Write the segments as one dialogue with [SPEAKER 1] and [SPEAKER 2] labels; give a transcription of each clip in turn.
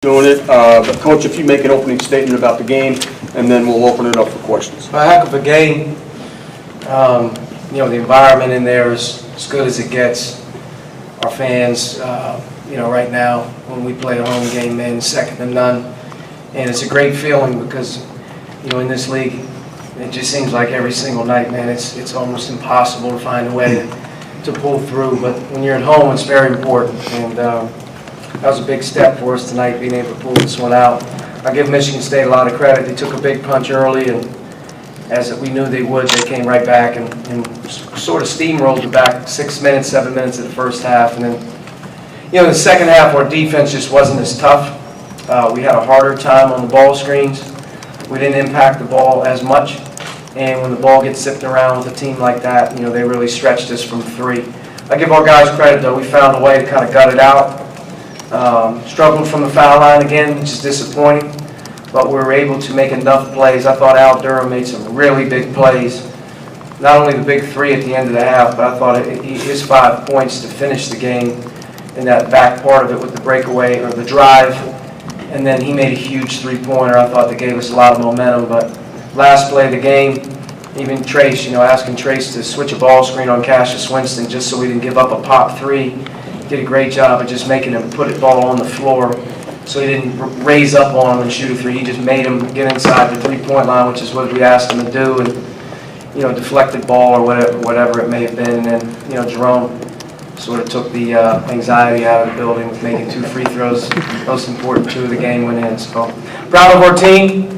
[SPEAKER 1] doing it. But Coach, if you make an opening statement about the game, and then we'll open it up for questions.
[SPEAKER 2] A heck of a game. The environment in there is as good as it gets. Our fans, right now, when we play a home game, man, second to none. And it's a great feeling because, in this league, it just seems like every single night, man, it's almost impossible to find a way to pull through. But when you're at home, it's very important. And that was a big step for us tonight, being able to pull this one out. I give Michigan State a lot of credit. They took a big punch early, and as we knew they would, they came right back and sort of steamrolled it back 6 minutes, 7 minutes of the first half. And then, in the second half, our defense just wasn't as tough. We had a harder time on the ball screens. We didn't impact the ball as much. And when the ball gets zipped around with a team like that, they really stretched us from three. I give our guys credit, though. We found a way to kind of gut it out. Struggled from the foul line again, which is disappointing, but we were able to make enough plays. I thought Al Durham made some really big plays. Not only the big three at the end of the half, but I thought his 5 points to finish the game in that back part of it with the breakaway or the drive, and then he made a huge three-pointer. I thought that gave us a lot of momentum, but last play of the game, even Trace, asking Trace to switch a ball screen on Cassius Winston just so we didn't give up a pop three. Did a great job of just making him put the ball on the floor so he didn't raise up on him and shoot a three. He just made him get inside the three-point line, which is what we asked him to do, and deflected ball or whatever it may have been. And then Jerome sort of took the anxiety out of the building with making 2 free throws. Most important 2 of the game went in. So proud of our team.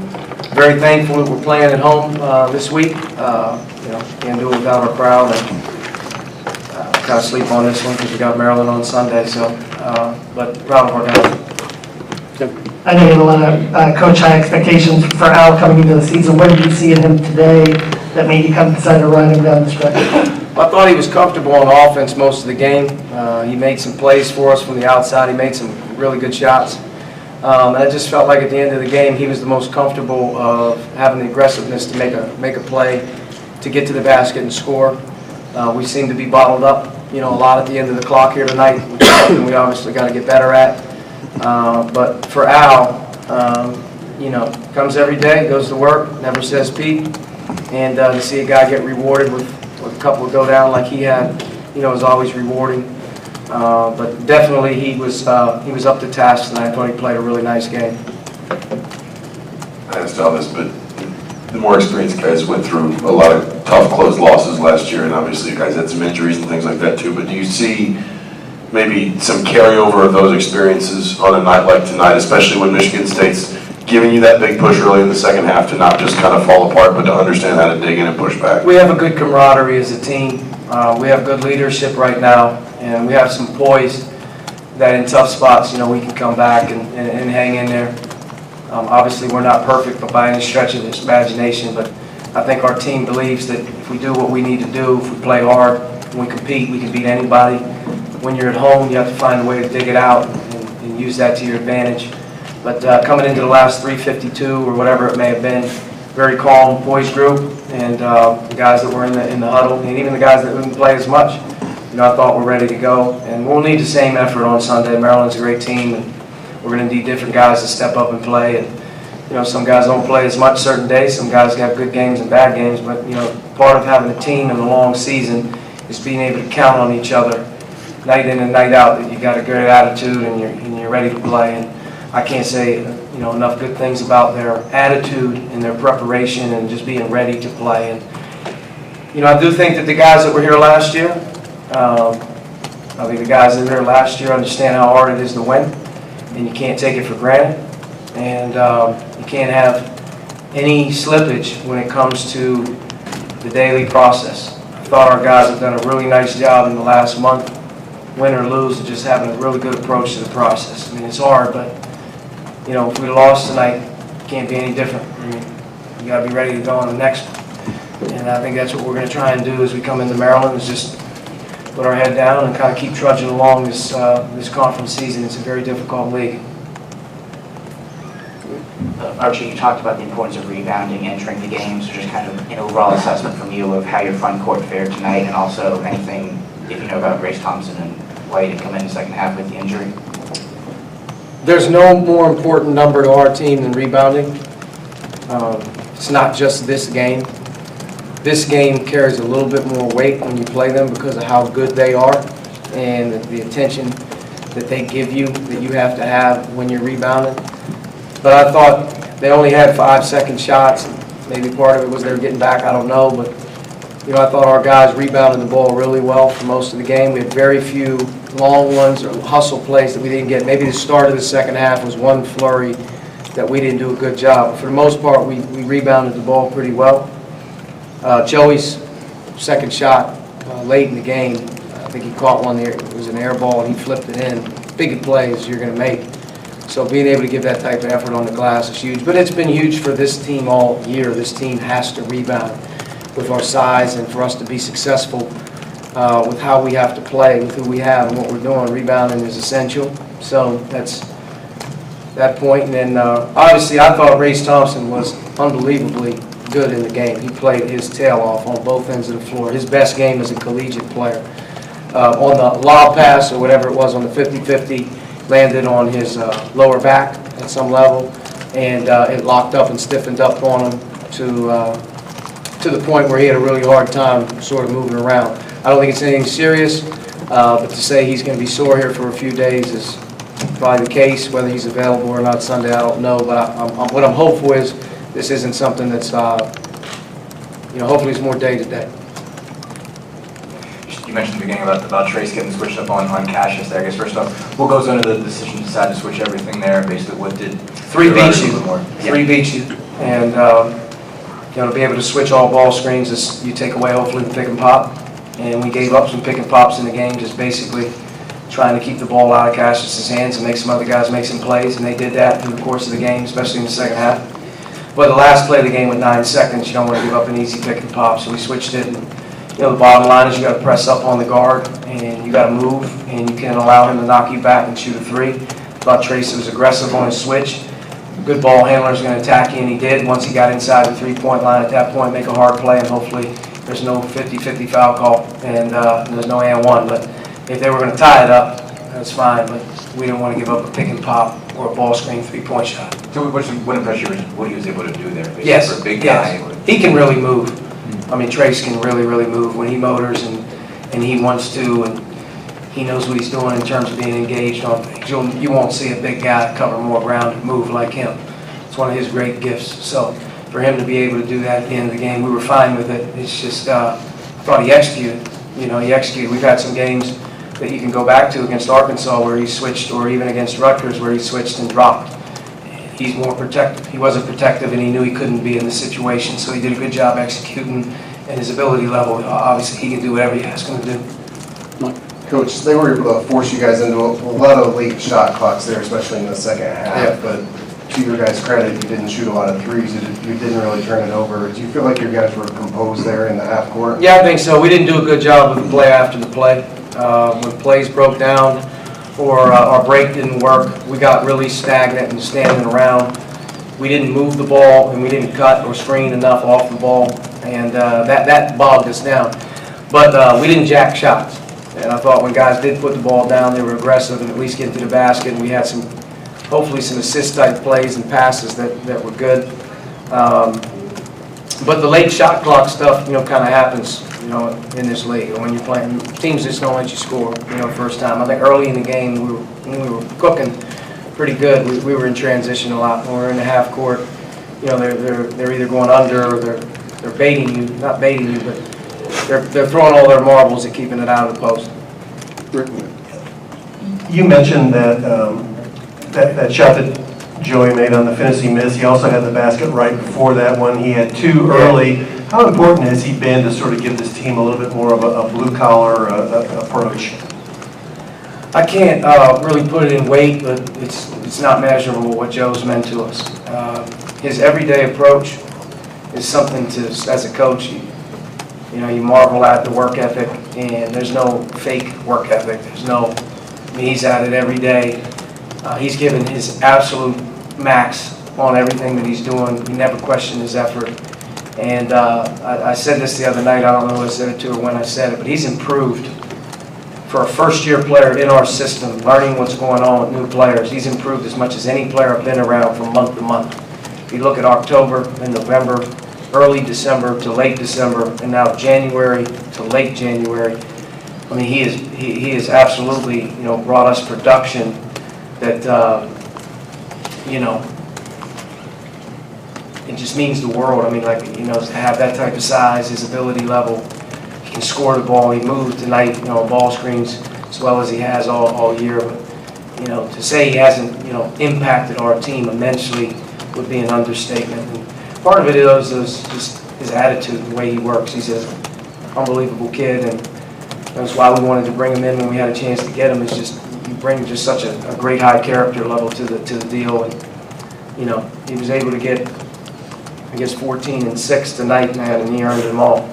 [SPEAKER 2] Very thankful that we're playing at home this week. Can't do it without our crowd. And, kind of sleep on this one because we got Maryland on Sunday, but proud of our guys.
[SPEAKER 3] I know you have a lot of coach high expectations for Al coming into the season. What did you see in him today that made you decide to run him down the stretch?
[SPEAKER 2] I thought he was comfortable on offense most of the game. He made some plays for us from the outside. He made some really good shots. I just felt like at the end of the game he was the most comfortable of having the aggressiveness to make a play, to get to the basket and score. We seem to be bottled up, a lot at the end of the clock here tonight, which is something we obviously got to get better at. But for Al, comes every day, goes to work, never says peep, and to see a guy get rewarded with a couple of go down like he had, is always rewarding. But definitely he was up to task tonight. I thought he played a really nice game.
[SPEAKER 4] I asked all this, but the more experienced guys went through a lot of tough, close losses last year, and obviously you guys had some injuries and things like that too, but do you see maybe some carryover of those experiences on a night like tonight, especially when Michigan State's giving you that big push early in the second half to not just kind of fall apart, but to understand how to dig in and push back?
[SPEAKER 2] We have a good camaraderie as a team. We have good leadership right now, and we have some poise that in tough spots, we can come back and hang in there. Obviously, we're not perfect by any stretch of this imagination, but I think our team believes that if we do what we need to do, if we play hard, and we compete, we can beat anybody. When you're at home, you have to find a way to dig it out and use that to your advantage. But coming into the last 3:52 or whatever it may have been, very calm, poised group, and the guys that were in the huddle, and even the guys that didn't play as much, I thought we're ready to go. And we'll need the same effort on Sunday. Maryland's a great team, and we're going to need different guys to step up and play. And some guys don't play as much certain days. Some guys have good games and bad games. But part of having a team in the long season is being able to count on each other, night in and night out. That you got a good attitude and you're ready to play. And I can't say enough good things about their attitude and their preparation and just being ready to play. And I do think that the guys that were here last year, I think the guys that were here last year understand how hard it is to win. And you can't take it for granted, and you can't have any slippage when it comes to the daily process. I thought our guys have done a really nice job in the last month, win or lose, of just having a really good approach to the process. I mean, it's hard, but if we lost tonight, it can't be any different. I mean, you got to be ready to go on the next one, and I think that's what we're going to try and do as we come into Maryland, is just put our head down and kind of keep trudging along this conference season. It's a very difficult league.
[SPEAKER 5] Archie, you talked about the importance of rebounding entering the game, so just kind of an overall assessment from you of how your front court fared tonight, and also anything if you know about Grace Thompson and why he didn't come in the second half with the injury.
[SPEAKER 2] There's no more important number to our team than rebounding. It's not just this game. This game carries a little bit more weight when you play them because of how good they are and the attention that they give you, that you have to have when you're rebounding. But I thought they only had 5-second shots. Maybe part of it was they were getting back, I don't know. But, you know, I thought our guys rebounded the ball really well for most of the game. We had very few long ones or hustle plays that we didn't get. Maybe the start of the second half was one flurry that we didn't do a good job. But for the most part, we rebounded the ball pretty well. Joey's second shot late in the game, I think he caught one there. It was an air ball, and he flipped it in. Big plays you're going to make. So being able to give that type of effort on the glass is huge. But it's been huge for this team all year. This team has to rebound with our size, and for us to be successful with how we have to play, with who we have and what we're doing. Rebounding is essential. So that's that point. And then obviously I thought Race Thompson was unbelievably good in the game. He played his tail off on both ends of the floor. His best game as a collegiate player. On the lob pass or whatever it was on the 50-50, landed on his lower back at some level, and it locked up and stiffened up on him to the point where he had a really hard time sort of moving around. I don't think it's anything serious, but to say he's going to be sore here for a few days is probably the case. Whether he's available or not Sunday, I don't know, but what I'm hopeful is this isn't something that's, hopefully it's more day to day.
[SPEAKER 6] You mentioned at the beginning about Trace getting switched up on Cassius there. I guess first off, what goes into the decision to decide to switch everything there? Basically, what did
[SPEAKER 2] Three beats you, and to be able to switch all ball screens is you take away hopefully the pick and pop, and we gave up some pick and pops in the game, just basically trying to keep the ball out of Cassius's hands and make some other guys make some plays, and they did that in the course of the game, especially in the second half. But the last play of the game with 9 seconds, you don't want to give up an easy pick and pop, so we switched it. And, the bottom line is you got to press up on the guard, and you got to move, and you can't allow him to knock you back and shoot a three. Thought Tracy was aggressive on his switch. Good ball handler is going to attack you, and he did. Once he got inside the three-point line, at that point, make a hard play, and hopefully there's no 50-50 foul call, and there's no and one. But if they were going to tie it up, that's fine, but we didn't want to give up a pick and pop or a ball screen three-point shot.
[SPEAKER 6] So what impressed you what he was able to do there? Basically,
[SPEAKER 2] Yes,
[SPEAKER 6] for a big guy.
[SPEAKER 2] yes. He can really move. I mean, Trace can really, really move when he motors and he wants to, and he knows what he's doing in terms of being engaged on things. You won't see a big guy cover more ground and move like him. It's one of his great gifts. So for him to be able to do that at the end of the game, we were fine with it. It's just, I thought he executed. He executed. We've had some games that you can go back to against Arkansas where he switched, or even against Rutgers where he switched and dropped. He's more protective. He wasn't protective, and he knew he couldn't be in the situation, so he did a good job executing, and his ability level, obviously he can do whatever you ask him to do.
[SPEAKER 7] Coach, they were able to force you guys into a lot of late shot clocks there, especially in the second half,
[SPEAKER 2] Yeah.
[SPEAKER 7] but to your guys' credit, you didn't shoot a lot of threes, you didn't really turn it over. Do you feel like your guys were composed there in the half court?
[SPEAKER 2] Yeah, I think so. We didn't do a good job with the play after the play. When plays broke down or our break didn't work, we got really stagnant and standing around. We didn't move the ball, and we didn't cut or screen enough off the ball, and that bogged us down. But we didn't jack shots, and I thought when guys did put the ball down, they were aggressive and at least getting to the basket, and we had hopefully some assist-type plays and passes that were good. But the late shot clock stuff, kind of happens, in this league. When you're playing, teams just don't let you score, first time. I think early in the game, when we were cooking pretty good, we were in transition a lot. When we were in the half court, they're either going under or they're baiting you, not baiting you, but they're throwing all their marbles at keeping it out of the post.
[SPEAKER 8] You mentioned that shot that Joey made on the Finney miss. He also had the basket right before that one. He had two early. How important has he been to sort of give this team a little bit more of a blue-collar approach?
[SPEAKER 2] I can't really put it in weight, but it's not measurable what Joe's meant to us. His everyday approach is something to, as a coach, you marvel at the work ethic, and there's no fake work ethic. He's at it every day. He's given his absolute max on everything that he's doing. He never questioned his effort. And I said this the other night, I don't know who I said it to or when I said it, but he's improved for a first-year player in our system, learning what's going on with new players, he's improved as much as any player I've been around from month to month. If you look at October and November, early December to late December, and now January to late January, I mean, he is absolutely, you know, brought us production that, you know, it just means the world. I mean, like, you know, to have that type of size, his ability level, he can score the ball. He moved tonight, you know, ball screens as well as he has all year. But, you know, to say he hasn't, you know, impacted our team immensely would be an understatement. And part of it is just his attitude, the way he works. He's an unbelievable kid, and that's why we wanted to bring him in when we had a chance to get him. It's just, you bring just such a great high character level to the deal. And, you know, he was able to get, I guess, 14 and 6 tonight, man, and he earned them all.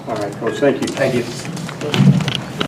[SPEAKER 1] All right, Coach, thank you.
[SPEAKER 2] Thank you.